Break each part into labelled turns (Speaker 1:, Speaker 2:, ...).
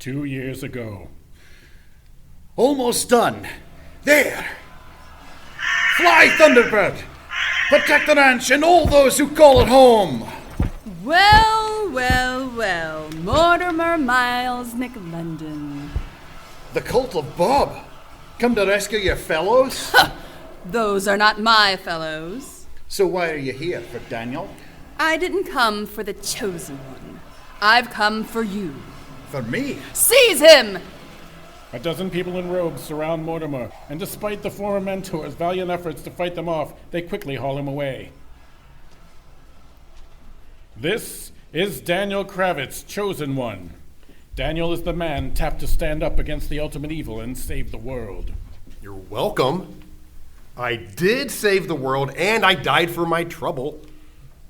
Speaker 1: 2 years ago.
Speaker 2: Almost done. There. Fly, Thunderbird! Protect the ranch and all those who call it home!
Speaker 3: Well, well, well. Mortimer, Miles, McClendon.
Speaker 2: The cult of Bob. Come to rescue your fellows?
Speaker 3: Those are not my fellows.
Speaker 2: So why are you here, for Daniel?
Speaker 3: I didn't come for the chosen one. I've come for you.
Speaker 2: For me?
Speaker 3: Seize him!
Speaker 1: A dozen people in robes surround Mortimer, and despite the former mentor's valiant efforts to fight them off, they quickly haul him away. This is Daniel Kravitz, chosen one. Daniel is the man tapped to stand up against the ultimate evil and save the world.
Speaker 4: You're welcome. I did save the world, and I died for my trouble.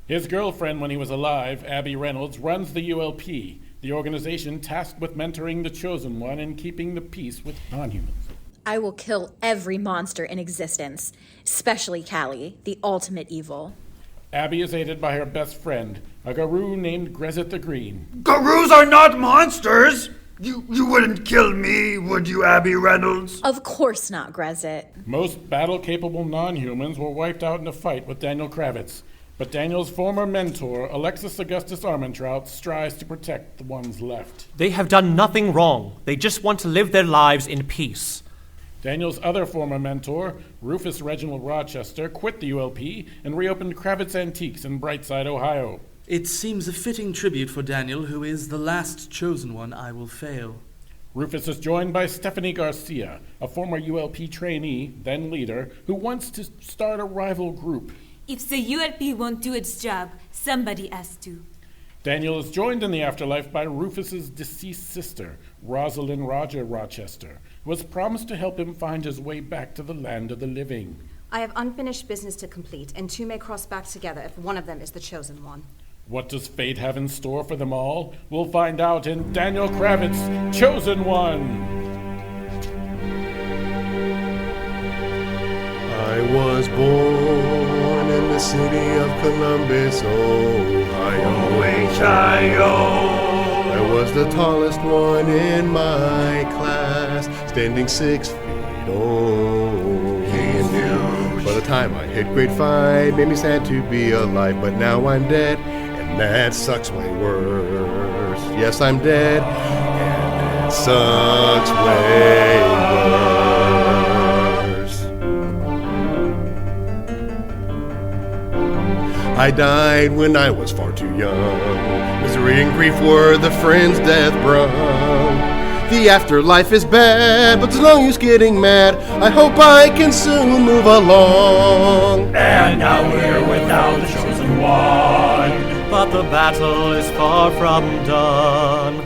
Speaker 1: His girlfriend, when he was alive, Abby Reynolds, runs the ULP, the organization tasked with mentoring the chosen one and keeping the peace with non-humans.
Speaker 5: I will kill every monster in existence, especially Callie, the ultimate evil.
Speaker 1: Abby is aided by her best friend, a Garou named Grezot the Green.
Speaker 6: Garous are not monsters! You wouldn't kill me, would you, Abby Reynolds?
Speaker 5: Of course not, Grezot.
Speaker 1: Most battle-capable non-humans were wiped out in a fight with Daniel Kravitz, but Daniel's former mentor, Alexis Augustus Armentrout, strives to protect the ones left.
Speaker 7: They have done nothing wrong. They just want to live their lives in peace.
Speaker 1: Daniel's other former mentor, Rufus Reginald Rochester, quit the ULP and reopened Kravitz Antiques in Brightside, Ohio.
Speaker 8: It seems a fitting tribute for Daniel, who is the last chosen one I will fail.
Speaker 1: Rufus is joined by Stephanie Garcia, a former ULP trainee, then leader, who wants to start a rival group.
Speaker 9: If the ULP won't do its job, somebody has to.
Speaker 1: Daniel is joined in the afterlife by Rufus's deceased sister, Rosalyn Rochester, who was promised to help him find his way back to the land of the living.
Speaker 10: I have unfinished business to complete, and two may cross back together if one of them is the chosen one.
Speaker 1: What does fate have in store for them all? We'll find out in Daniel Kravitz, Chosen One.
Speaker 4: I was born in the city of Columbus, Ohio. I was the tallest one in my class, standing 6 feet By the time I hit grade 5, made me sad to be alive, but now I'm dead, and that sucks way worse. Yes, I'm dead, and it sucks way worse. I died when I was far too young. Misery and grief were the friends death brung. The afterlife is bad, but there's no use getting mad. I hope I can soon move along.
Speaker 6: And now we're without the chosen one.
Speaker 7: But the battle is far from done.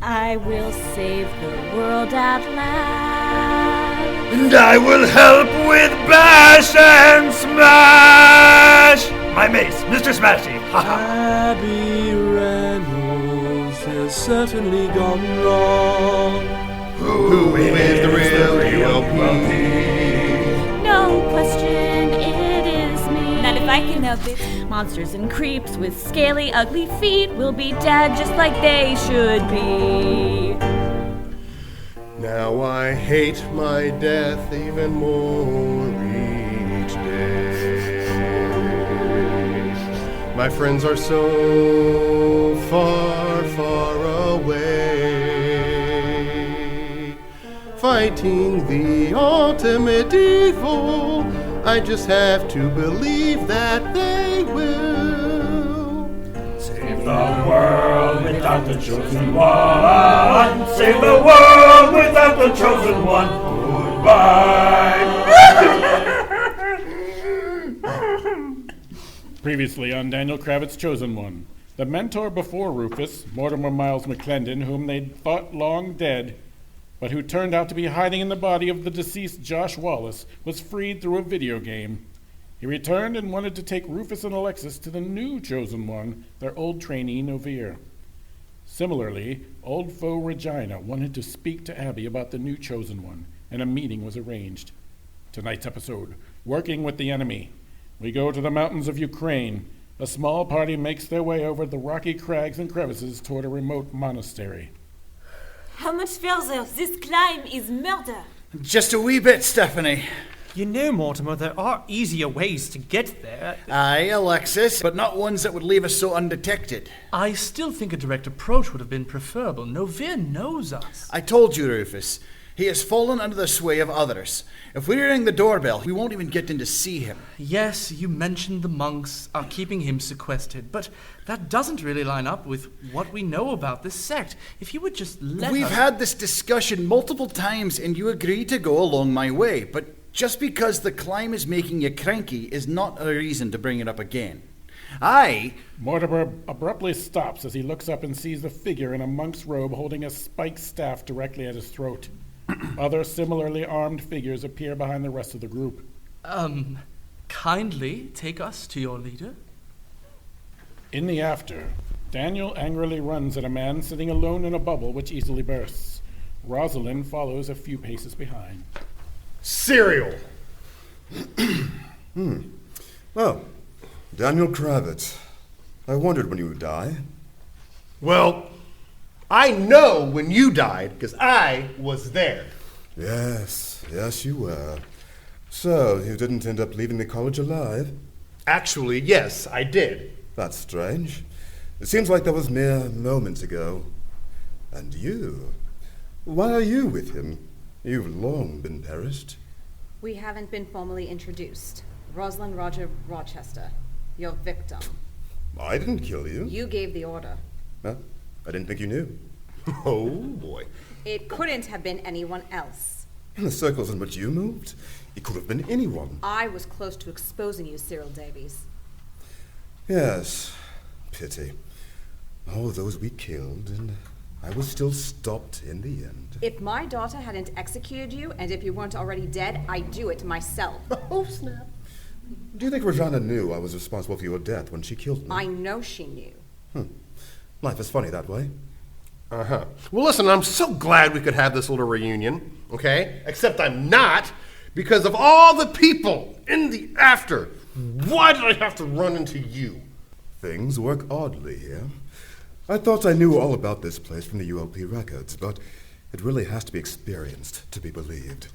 Speaker 11: I will save the world at last.
Speaker 6: And I will help with bash and smash. My mace, Mr. Smashy.
Speaker 8: Abby Reynolds has certainly gone wrong.
Speaker 4: Who is the real ULP?
Speaker 11: No question, it is me.
Speaker 9: Not if I can help it.
Speaker 11: Monsters and creeps with scaly, ugly feet will be dead just like they should be.
Speaker 4: Now I hate my death even more each day. My friends are so far, far away, fighting the ultimate evil. I just have to believe that they will
Speaker 6: Save the world without the chosen one. Save the world without the chosen one. Goodbye.
Speaker 1: Previously on Daniel Kravitz, Chosen One, the mentor before Rufus, Mortimer Miles McClendon, whom they'd thought long dead, but who turned out to be hiding in the body of the deceased Josh Wallace, was freed through a video game. He returned and wanted to take Rufus and Alexis to the new Chosen One, their old trainee Novir. Similarly, old foe Ragina wanted to speak to Abby about the new Chosen One, and a meeting was arranged. Tonight's episode, Working with the Enemy. We go to the mountains of Ukraine. A small party makes their way over the rocky crags and crevices toward a remote monastery.
Speaker 9: How much further? This climb is murder.
Speaker 2: Just a wee bit, Stephanie.
Speaker 7: You know, Mortimer, there are easier ways to get there.
Speaker 2: Aye, Alexis, but not ones that would leave us so undetected.
Speaker 8: I still think a direct approach would have been preferable. Novir knows us.
Speaker 2: I told you, Rufus. He has fallen under the sway of others. If we ring the doorbell, we won't even get in to see him.
Speaker 8: Yes, you mentioned the monks are keeping him sequestered, but that doesn't really line up with what we know about this sect. If you would just let
Speaker 2: We've
Speaker 8: us...
Speaker 2: had this discussion multiple times, and you agreed to go along my way, but just because the climb is making you cranky is not a reason to bring it up again.
Speaker 1: Mortimer abruptly stops as he looks up and sees a figure in a monk's robe holding a spiked staff directly at his throat. Other similarly armed figures appear behind the rest of the group.
Speaker 8: Kindly take us to your leader.
Speaker 1: In the after, Daniel angrily runs at a man sitting alone in a bubble which easily bursts. Rosalyn follows a few paces behind.
Speaker 4: Cyril! Oh, Daniel Kravitz. I wondered when you would die.
Speaker 12: Well, I know when you died, because I was there.
Speaker 4: Yes, you were. So, you didn't end up leaving the college alive?
Speaker 12: Actually, yes, I did.
Speaker 4: That's strange. It seems like that was mere moments ago. And you? Why are you with him? You've long been perished.
Speaker 10: We haven't been formally introduced. Rosalyn Rochester, your victim.
Speaker 4: I didn't kill you.
Speaker 10: You gave the order.
Speaker 4: Huh? I didn't think you knew.
Speaker 12: Oh, boy.
Speaker 10: It couldn't have been anyone else.
Speaker 4: In the circles in which you moved, it could have been anyone.
Speaker 10: I was close to exposing you, Cyril Davies.
Speaker 4: Yes, pity. All those we killed, and I was still stopped in the end.
Speaker 10: If my daughter hadn't executed you, and if you weren't already dead, I'd do it myself.
Speaker 12: Oh, snap.
Speaker 4: Do you think Ragina knew I was responsible for your death when she killed me?
Speaker 10: I know she knew.
Speaker 4: Life is funny that way.
Speaker 12: Uh-huh. Well, listen, I'm so glad we could have this little reunion, okay? Except I'm not, because of all the people in the after. Why did I have to run into you?
Speaker 4: Things work oddly here. I thought I knew all about this place from the ULP records, but it really has to be experienced to be believed.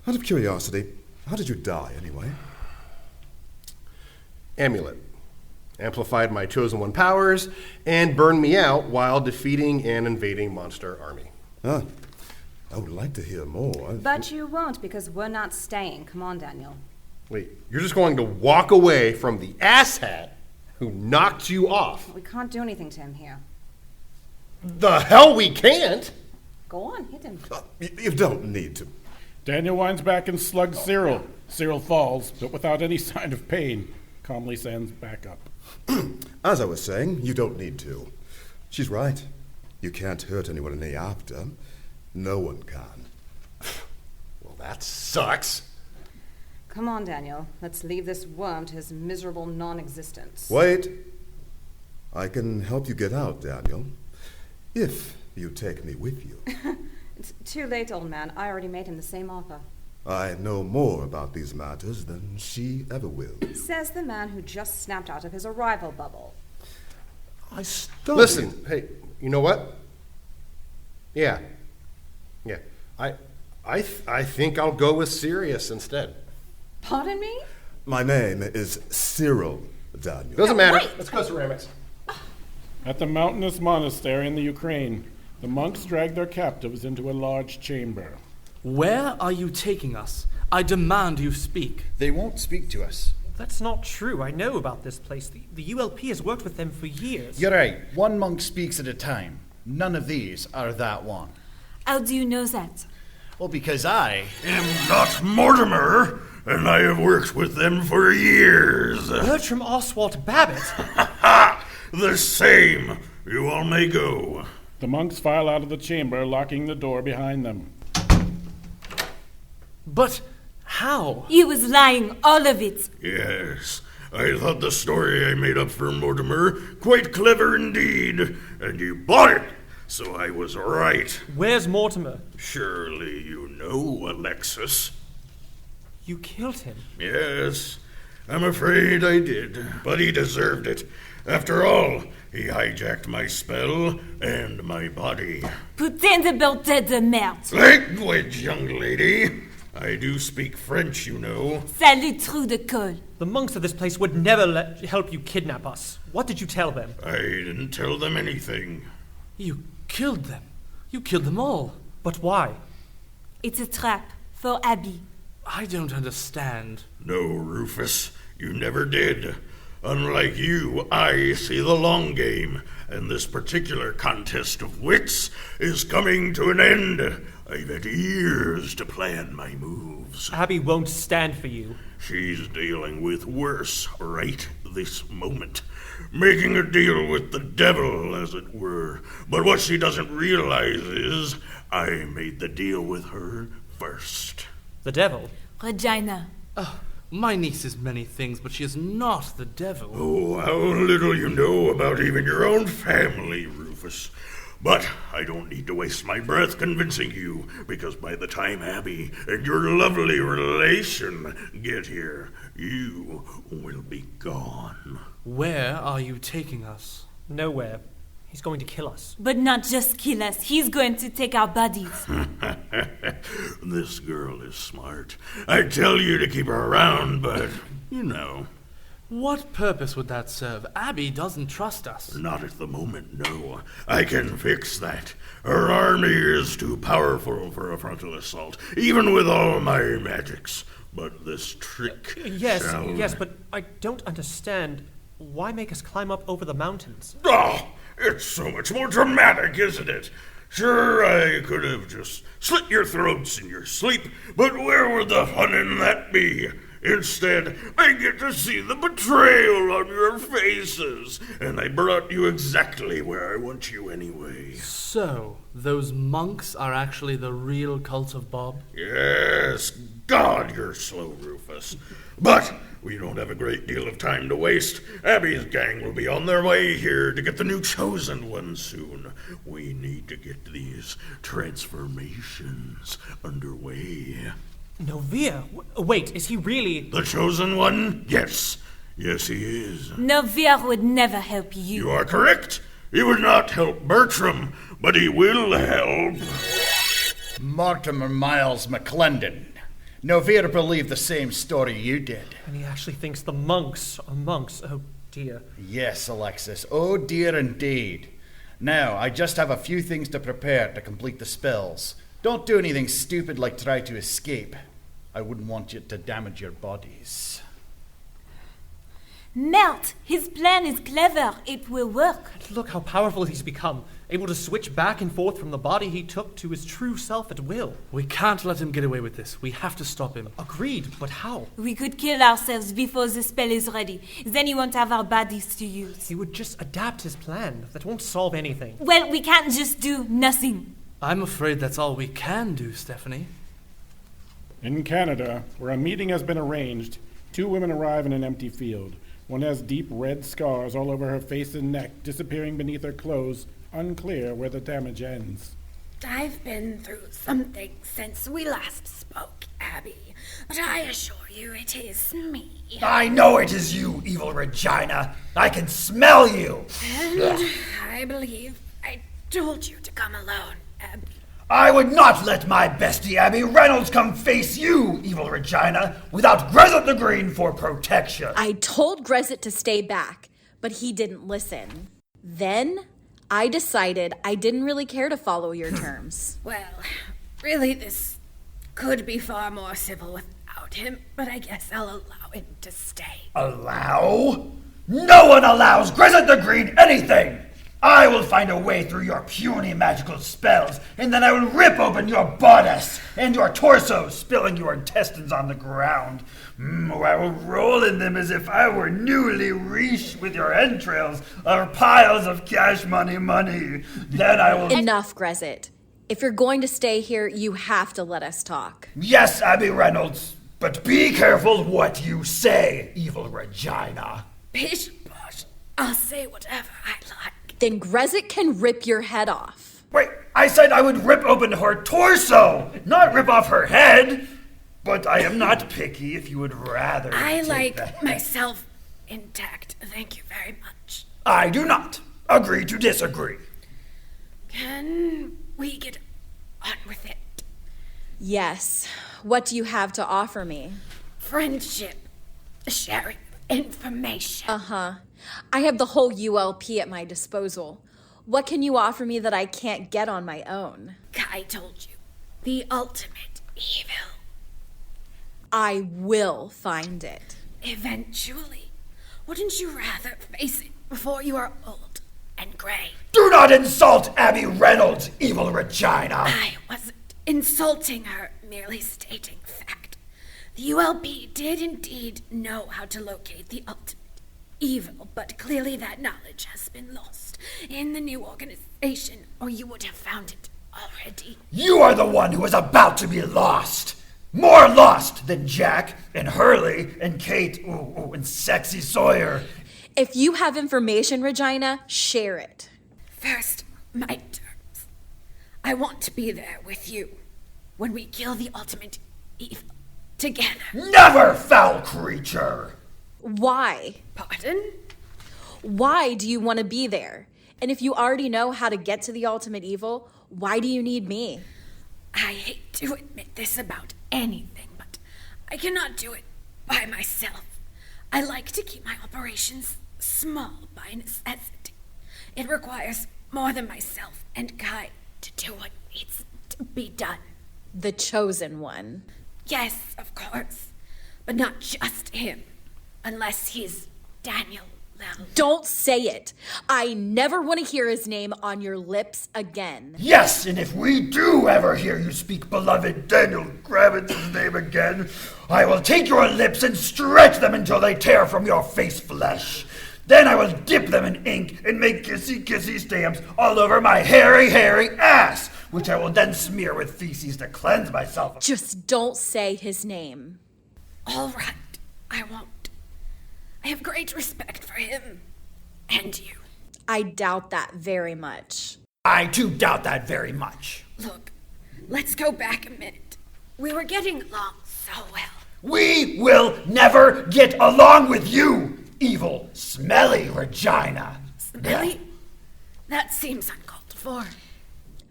Speaker 4: Out of curiosity, how did you die anyway?
Speaker 12: Amulet. Amplified my Chosen One powers, and burned me out while defeating an invading monster army.
Speaker 4: I would like to hear more.
Speaker 10: But you won't, because we're not staying. Come on, Daniel.
Speaker 12: Wait, you're just going to walk away from the asshat who knocked you off?
Speaker 10: We can't do anything to him here.
Speaker 12: The hell we can't!
Speaker 10: Go on, hit him.
Speaker 4: You don't need to.
Speaker 1: Daniel winds back and slugs Cyril. Cyril falls, but without any sign of pain. Calmly stands back up.
Speaker 4: As I was saying, you don't need to. She's right. You can't hurt anyone in the after. No one can.
Speaker 12: Well, that sucks.
Speaker 10: Come on, Daniel. Let's leave this worm to his miserable non-existence.
Speaker 4: Wait. I can help you get out, Daniel. If you take me with you.
Speaker 10: It's too late, old man. I already made him the same offer.
Speaker 4: I know more about these matters than she ever will.
Speaker 10: Says the man who just snapped out of his arrival bubble.
Speaker 4: I stole
Speaker 12: Listen,
Speaker 4: you.
Speaker 12: hey, you know what? Yeah. I think I'll go with Sirius instead.
Speaker 10: Pardon me?
Speaker 4: My name is Cyril, Daniel.
Speaker 12: Doesn't matter.
Speaker 10: Wait.
Speaker 12: Let's go, ceramics.
Speaker 1: At the mountainous monastery in the Ukraine, the monks drag their captives into a large chamber.
Speaker 8: Where are you taking us? I demand you speak.
Speaker 2: They won't speak to us.
Speaker 7: That's not true. I know about this place. The ULP has worked with them for years.
Speaker 2: You're right. One monk speaks at a time. None of these are that one.
Speaker 9: How do you know that?
Speaker 2: Well, because I
Speaker 6: am not Mortimer, and I have worked with them for years.
Speaker 7: Bertram Oswald Babbitt?
Speaker 6: The same. You all may go.
Speaker 1: The monks file out of the chamber, locking the door behind them.
Speaker 8: But how?
Speaker 9: He was lying, all of it.
Speaker 6: Yes, I thought the story I made up for Mortimer quite clever indeed, and you bought it, so I was right.
Speaker 7: Where's Mortimer?
Speaker 6: Surely you know, Alexis.
Speaker 7: You killed him?
Speaker 6: Yes, I'm afraid I did, but he deserved it. After all, he hijacked my spell and my body.
Speaker 9: Putain de bordel de merde.
Speaker 6: Language, young lady. I do speak French, you know.
Speaker 9: Salut, trou de colle.
Speaker 7: The monks of this place would never help you kidnap us. What did you tell them?
Speaker 6: I didn't tell them anything.
Speaker 8: You killed them. You killed them all.
Speaker 7: But why?
Speaker 9: It's a trap for Abby.
Speaker 8: I don't understand.
Speaker 6: No, Rufus, you never did. Unlike you, I see the long game, and this particular contest of wits is coming to an end. I've had years to plan my moves.
Speaker 7: Abby won't stand for you.
Speaker 6: She's dealing with worse right this moment. Making a deal with the devil, as it were. But what she doesn't realize is I made the deal with her first.
Speaker 7: The devil?
Speaker 9: Ragina.
Speaker 8: Oh, my niece is many things, but she is not the devil.
Speaker 6: Oh, how little you know about even your own family, Rufus. But I don't need to waste my breath convincing you, because by the time Abby and your lovely relation get here, you will be gone.
Speaker 8: Where are you taking us?
Speaker 7: Nowhere. He's going to kill us.
Speaker 9: But not just kill us. He's going to take our bodies.
Speaker 6: This girl is smart. I tell you to keep her around, but, you know.
Speaker 8: What purpose would that serve? Abby doesn't trust us.
Speaker 6: Not at the moment, no. I can fix that. Her army is too powerful for a frontal assault, even with all my magics. But this trick
Speaker 7: Yes, but I don't understand. Why make us climb up over the mountains?
Speaker 6: Oh, it's so much more dramatic, isn't it? Sure, I could have just slit your throats in your sleep, but where would the fun in that be? Instead, I get to see the betrayal on your faces, and I brought you exactly where I want you anyway.
Speaker 8: So, those monks are actually the real cult of Bob?
Speaker 6: Yes, God, you're slow, Rufus. But we don't have a great deal of time to waste. Abby's gang will be on their way here to get the new Chosen One soon. We need to get these transformations underway.
Speaker 7: Novia? Wait, is he really...
Speaker 6: The Chosen One? Yes. Yes, he is.
Speaker 9: Novia would never help you.
Speaker 6: You are correct. He would not help Bertram, but he will help...
Speaker 2: Mortimer Miles McClendon. Novia believed the same story you did.
Speaker 7: And he actually thinks the monks are monks. Oh, dear.
Speaker 2: Yes, Alexis. Oh, dear indeed. Now, I just have a few things to prepare to complete the spells. Don't do anything stupid like try to escape. I wouldn't want you to damage your bodies.
Speaker 9: Melt! His plan is clever. It will work.
Speaker 7: Look how powerful he's become. Able to switch back and forth from the body he took to his true self at will.
Speaker 8: We can't let him get away with this. We have to stop him.
Speaker 7: Agreed, but how?
Speaker 9: We could kill ourselves before the spell is ready. Then he won't have our bodies to use.
Speaker 7: He would just adapt his plan. That won't solve anything.
Speaker 9: Well, we can't just do nothing.
Speaker 8: I'm afraid that's all we can do, Stephanie.
Speaker 1: In Canada, where a meeting has been arranged, 2 women arrive in an empty field. One has deep red scars all over her face and neck, disappearing beneath her clothes, unclear where the damage ends.
Speaker 13: I've been through something since we last spoke, Abby, but I assure you it is me.
Speaker 14: I know it is you, evil Regina. I can smell you.
Speaker 13: And I believe I told you to come alone, Abby.
Speaker 14: I would not let my bestie Abby Reynolds come face you, evil Regina, without Grezot the Green for protection.
Speaker 5: I told Grezot to stay back, but he didn't listen. Then I decided I didn't really care to follow your terms.
Speaker 13: Well, really this could be far more civil without him, but I guess I'll allow him to stay.
Speaker 14: Allow? No one allows Grezot the Green anything! I will find a way through your puny magical spells, and then I will rip open your bodice and your torso, spilling your intestines on the ground. I will roll in them as if I were newly reached with your entrails or piles of cash money. Then I will...
Speaker 5: Enough, Grezot. If you're going to stay here, you have to let us talk.
Speaker 14: Yes, Abby Reynolds, but be careful what you say, evil Regina.
Speaker 13: Bish bosh, I'll say whatever I like.
Speaker 5: Then Grezot can rip your head off.
Speaker 14: Wait, I said I would rip open her torso, not rip off her head. But I am not picky if you would rather.
Speaker 13: I like myself intact, thank you very much.
Speaker 14: I do not. Agree to disagree.
Speaker 13: Can we get on with it?
Speaker 5: Yes. What do you have to offer me?
Speaker 13: Friendship. Sharing information.
Speaker 5: Uh-huh. I have the whole ULP at my disposal. What can you offer me that I can't get on my own?
Speaker 13: Kai told you. The ultimate evil.
Speaker 5: I will find it.
Speaker 13: Eventually. Wouldn't you rather face it before you are old and gray?
Speaker 14: Do not insult Abby Reynolds, evil Regina.
Speaker 13: I wasn't insulting her, merely stating fact. The ULP did indeed know how to locate the ultimate evil, but clearly that knowledge has been lost in the new organization, or you would have found it already.
Speaker 14: You are the one who is about to be lost. More lost than Jack and Hurley and Kate and Sexy Sawyer.
Speaker 5: If you have information, Ragina, share it.
Speaker 13: First, my terms. I want to be there with you when we kill the ultimate evil together.
Speaker 14: Never, foul creature!
Speaker 5: Why?
Speaker 13: Pardon?
Speaker 5: Why do you want to be there? And if you already know how to get to the ultimate evil, why do you need me?
Speaker 13: I hate to admit this about anything, but I cannot do it by myself. I like to keep my operations small by necessity. It requires more than myself and Kai to do what needs to be done.
Speaker 5: The chosen one.
Speaker 13: Yes, of course, but not just him, unless he's Daniel level.
Speaker 5: Don't say it. I never want to hear his name on your lips again.
Speaker 14: Yes, and if we do ever hear you speak beloved Daniel Kravitz's name again, I will take your lips and stretch them until they tear from your face flesh. Then I will dip them in ink and make kissy stamps all over my hairy ass, which I will then smear with feces to cleanse myself.
Speaker 5: Just don't say his name.
Speaker 13: All right, I won't. I have great respect for him. And you.
Speaker 5: I doubt that very much.
Speaker 14: I too doubt that very much.
Speaker 13: Look, let's go back a minute. We were getting along so well.
Speaker 14: We will never get along with you, evil, smelly Regina.
Speaker 13: Smelly? That seems uncalled for.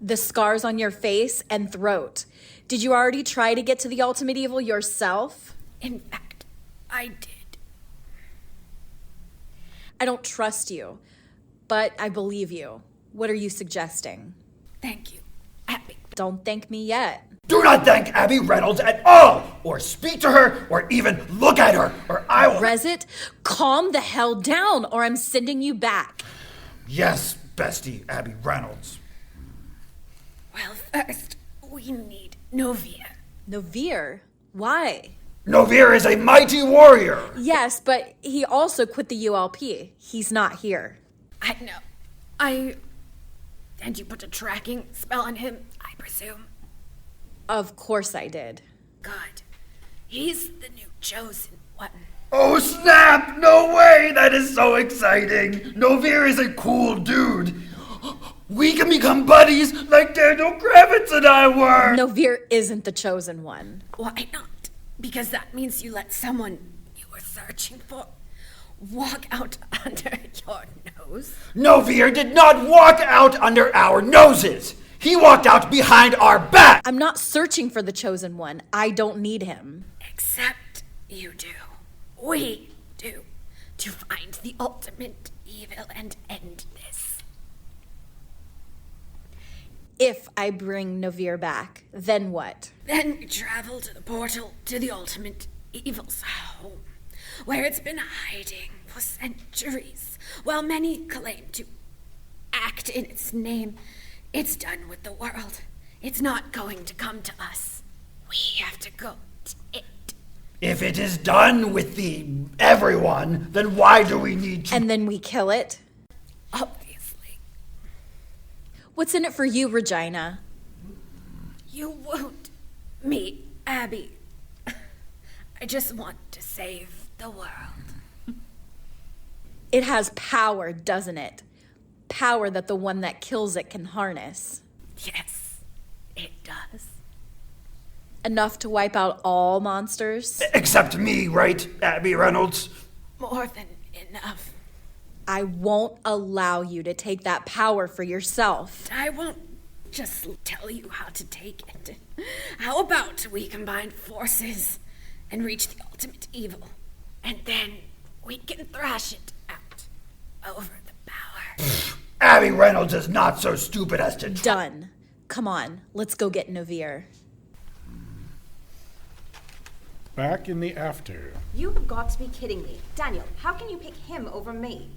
Speaker 5: The scars on your face and throat. Did you already try to get to the ultimate evil yourself?
Speaker 13: In fact, I did.
Speaker 5: I don't trust you, but I believe you. What are you suggesting?
Speaker 13: Thank you, Abby.
Speaker 5: Don't thank me yet.
Speaker 14: Do not thank Abby Reynolds at all, or speak to her, or even look at her, or I will...
Speaker 5: Grezot, calm the hell down, or I'm sending you back.
Speaker 14: Yes, bestie Abby Reynolds.
Speaker 13: Well, first, we need Novir.
Speaker 5: Novir? Why?
Speaker 14: Novir is a mighty warrior.
Speaker 5: Yes, but he also quit the ULP. He's not here.
Speaker 13: I know. And you put a tracking spell on him, I presume?
Speaker 5: Of course I did.
Speaker 13: Good. He's the new chosen one.
Speaker 14: Oh, snap! No way! That is so exciting! Novir is a cool dude. We can become buddies like Daniel Kravitz and I were!
Speaker 5: Novir isn't the chosen one.
Speaker 13: Why not? Because that means you let someone you were searching for walk out under your nose?
Speaker 14: Novir did not walk out under our noses! He walked out behind our back!
Speaker 5: I'm not searching for the chosen one. I don't need him.
Speaker 13: Except you do. We do. To find the ultimate evil and end this.
Speaker 5: If I bring Novir back, then what?
Speaker 13: Then we travel to the portal to the ultimate evil's home, where it's been hiding for centuries, while many claim to act in its name. It's done with the world. It's not going to come to us. We have to go to it.
Speaker 14: If it is done with the everyone, then why do we need to...
Speaker 5: And then we kill it?
Speaker 13: Obviously.
Speaker 5: What's in it for you, Ragina?
Speaker 13: You won't meet Abby. I just want to save the world.
Speaker 5: It has power, doesn't it? Power that the one that kills it can harness.
Speaker 13: Yes, it does.
Speaker 5: Enough to wipe out all monsters?
Speaker 14: Except me, right, Abby Reynolds?
Speaker 13: More than enough.
Speaker 5: I won't allow you to take that power for yourself.
Speaker 13: I won't just tell you how to take it. How about we combine forces and reach the ultimate evil, and then we can thrash it out over the power.
Speaker 14: Abby Reynolds is not so stupid as to...
Speaker 5: Done. Come on, let's go get Naveer.
Speaker 1: Back in the after.
Speaker 10: You have got to be kidding me. Daniel, how can you pick him over me?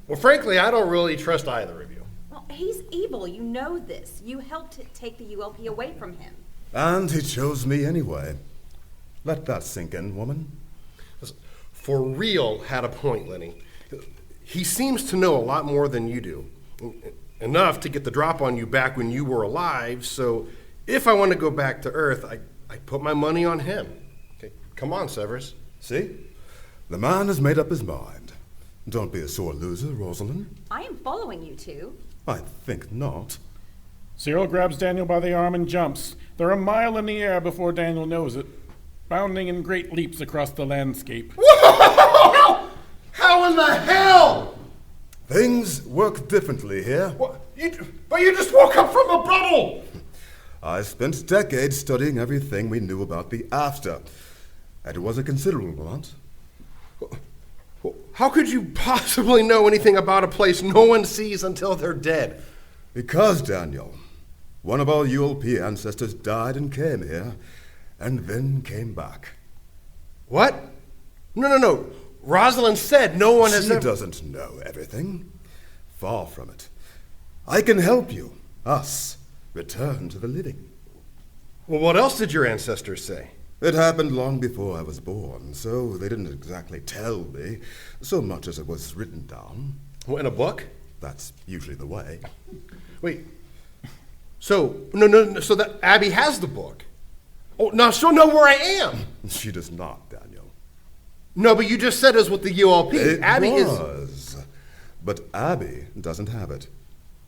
Speaker 12: Well, frankly, I don't really trust either of you.
Speaker 10: Well, he's evil. You know this. You helped take the ULP away from him.
Speaker 15: And he chose me anyway. Let that sink in, woman.
Speaker 12: For real had a point, Lenny. He seems to know a lot more than you do. Enough to get the drop on you back when you were alive, so if I want to go back to Earth, I put my money on him. Okay, come on, Severus.
Speaker 15: See? The man has made up his mind. Don't be a sore loser, Rosalyn.
Speaker 10: I am following you two.
Speaker 15: I think not.
Speaker 1: Cyril grabs Daniel by the arm and jumps. They're a mile in the air before Daniel knows it, bounding in great leaps across the landscape.
Speaker 12: Whoa! How in the hell?
Speaker 15: Things work differently here.
Speaker 12: What? But you just woke up from a bubble!
Speaker 15: I spent decades studying everything we knew about the after, and it was a considerable amount.
Speaker 12: How could you possibly know anything about a place no one sees until they're dead?
Speaker 15: Because, Daniel, one of our ULP ancestors died and came here, and then came back.
Speaker 12: What? No. Rosalyn said no one has
Speaker 15: She doesn't know everything. Far from it. I can help you, us, return to the living.
Speaker 12: Well, what else did your ancestors say?
Speaker 15: It happened long before I was born, so they didn't exactly tell me, so much as it was written down.
Speaker 12: Well, in a book?
Speaker 15: That's usually the way.
Speaker 12: Wait. So that Abby has the book. Oh, now she'll know where I am.
Speaker 15: She does not, Daniel.
Speaker 12: No, but you just said it was with the ULP.
Speaker 15: It
Speaker 12: Abby
Speaker 15: was. But Abby doesn't have it.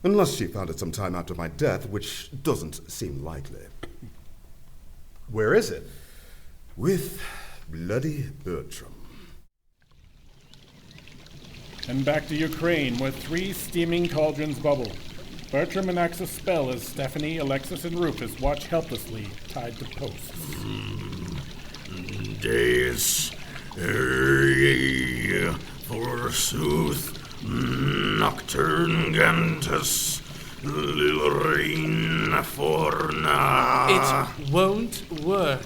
Speaker 15: Unless she found it some time after my death, which doesn't seem likely.
Speaker 12: Where is it?
Speaker 15: With bloody Bertram.
Speaker 1: And back to Ukraine, where 3 steaming cauldrons bubble. Bertram enacts a spell as Stephanie, Alexis, and Rufus watch helplessly, tied to posts.
Speaker 6: Deus, forsooth, nocturne gentus, lilrein forna.
Speaker 8: It won't work.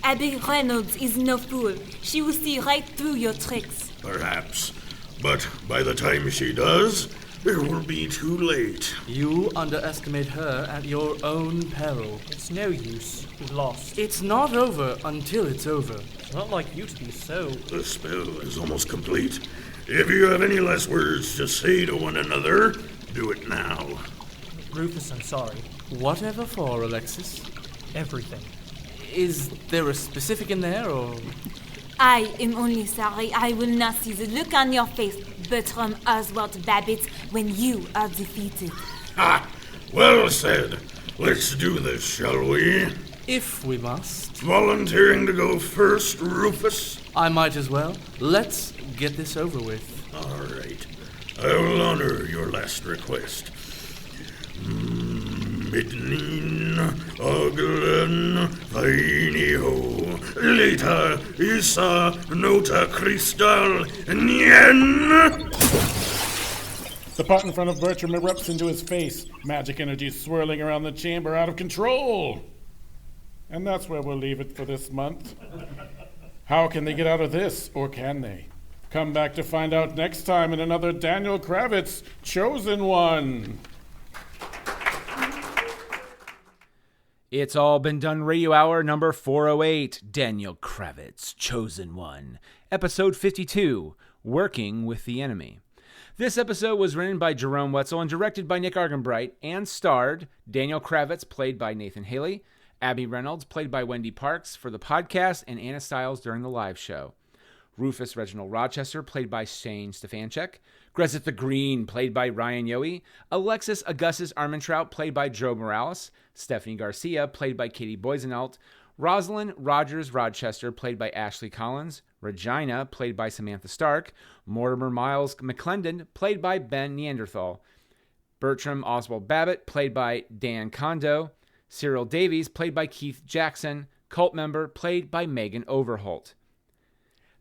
Speaker 9: Abby Reynolds is no fool. She will see right through your tricks.
Speaker 6: Perhaps. But by the time she does, it will be too late.
Speaker 8: You underestimate her at your own peril.
Speaker 7: It's no use. We've lost.
Speaker 8: It's not over until it's over.
Speaker 7: It's not like you to be so...
Speaker 6: The spell is almost complete. If you have any last words to say to one another, do it now.
Speaker 7: Rufus, I'm sorry.
Speaker 8: Whatever for, Alexis?
Speaker 7: Everything.
Speaker 8: Is there a specific in there, or...?
Speaker 9: I am only sorry I will not see the look on your face, Bertram Oswald Babbitt, when you are defeated.
Speaker 6: Ha! Well said. Let's do this, shall we?
Speaker 8: If we must.
Speaker 6: Volunteering to go first, Rufus?
Speaker 8: I might as well. Let's get this over with.
Speaker 6: All right. I will honor your last request. Midnin, Oglen, Fainio, Leta, Isa, Nota, Cristal, Nien!
Speaker 1: The pot in front of Bertram erupts into his face, magic energy swirling around the chamber out of control. And that's where we'll leave it for this month. How can they get out of this, or can they? Come back to find out next time in another Daniel Kravitz Chosen One.
Speaker 16: It's All Been Done Radio Hour number 408, Daniel Kravitz, Chosen One, episode 52, Working with the Enemy. This episode was written by Jerome Wetzel and directed by Nick Argenbright and starred Daniel Kravitz, played by Nathan Haley, Abby Reynolds, played by Wendy Parks for the podcast, and Anna Stiles during the live show. Rufus Reginald Rochester, played by Shane Stefanchik, Grezot the Green, played by Ryan Yohe, Alexis Augustus Armentrout, played by Joe Morales, Stephanie Garcia, played by Katie Boissoneault, Rosalyn Rogers Rochester, played by Ashley Collins. Ragina, played by Samantha Stark. Mortimer Miles McClendon, played by Ben Neidenthal. Bertram Oswald Babbitt, played by Dan Kondo. Cyril Davies, played by Keith Jackson. Cult member, played by Megan Overholt.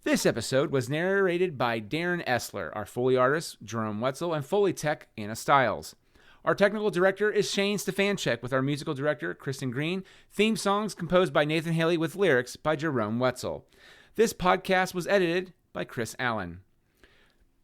Speaker 16: This episode was narrated by Darren Essler, our Foley artist, Jerome Wetzel, and Foley tech, Anna Stiles. Our technical director is Shane Stefanchik, with our musical director, Kristen Green. Theme songs composed by Nathan Haley with lyrics by Jerome Wetzel. This podcast was edited by Chris Allen.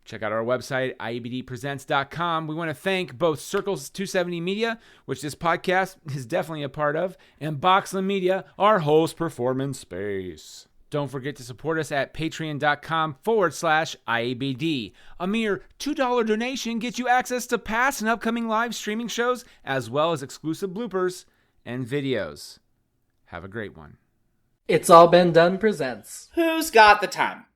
Speaker 16: Check out our website, IABDpresents.com. We want to thank both Circles 270 Media, which this podcast is definitely a part of, and Boxland Media, our host performance space. Don't forget to support us at patreon.com/IABD. A mere $2 donation gets you access to past and upcoming live streaming shows, as well as exclusive bloopers and videos. Have a great one.
Speaker 8: It's All Been Done presents
Speaker 17: Who's Got the Time?